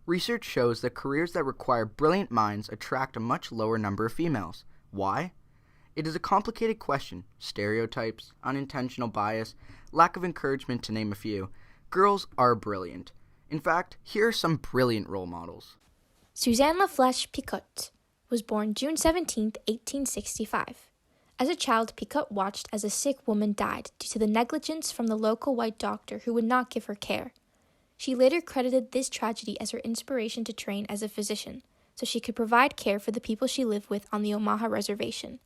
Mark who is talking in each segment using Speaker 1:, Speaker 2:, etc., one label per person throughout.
Speaker 1: Research shows that careers that require brilliant minds attract a much lower number of females. Why? It is a complicated question. Stereotypes, unintentional bias, lack of encouragement to name a few. Girls are brilliant. In fact, here are some brilliant role models.
Speaker 2: Susan La Fleche Picotte was born June 17, 1865. As a child, Picotte watched as a sick woman died due to the negligence from the local white doctor who would not give her care. She later credited this tragedy as her inspiration to train as a physician, so she could provide care for the people she lived with on the Omaha Reservation.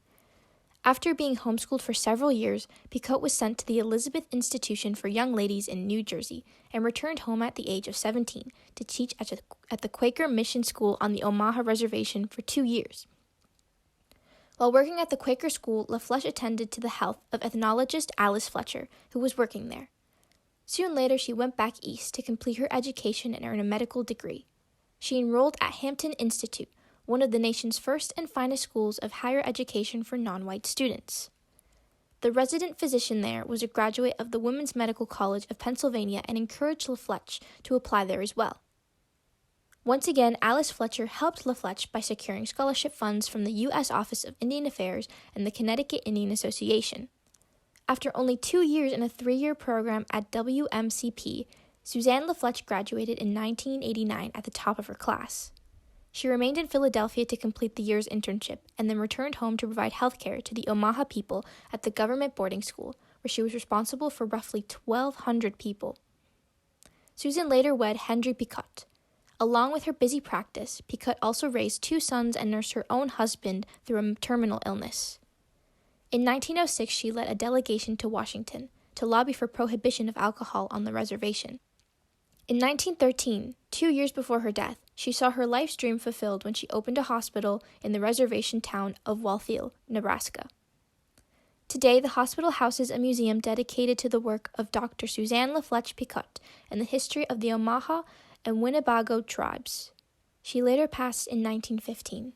Speaker 2: After being homeschooled for several years, Picotte was sent to the Elizabeth Institution for Young Ladies in New Jersey and returned home at the age of 17 to teach at the Quaker Mission School on the Omaha Reservation for 2 years. While working at the Quaker school, La Fleche attended to the health of ethnologist Alice Fletcher, who was working there. Soon later, she went back east to complete her education and earn a medical degree. She enrolled at Hampton Institute, one of the nation's first and finest schools of higher education for non-white students. The resident physician there was a graduate of the Women's Medical College of Pennsylvania and encouraged La Fleche to apply there as well. Once again, Alice Fletcher helped La Fleche by securing scholarship funds from the U.S. Office of Indian Affairs and the Connecticut Indian Association. After only 2 years in a 3-year program at WMCP, Susan La Fleche graduated in 1989 at the top of her class. She remained in Philadelphia to complete the year's internship and then returned home to provide health care to the Omaha people at the government boarding school, where she was responsible for roughly 1,200 people. Susan later wed Henry Picotte. Along with her busy practice, Picotte also raised 2 sons and nursed her own husband through a terminal illness. In 1906, she led a delegation to Washington to lobby for prohibition of alcohol on the reservation. In 1913, 2 years before her death, she saw her life's dream fulfilled when she opened a hospital in the reservation town of Walthall, Nebraska. Today, the hospital houses a museum dedicated to the work of Dr. Susan La Fleche Picotte and the history of the Omaha and Winnebago tribes. She later passed in 1915.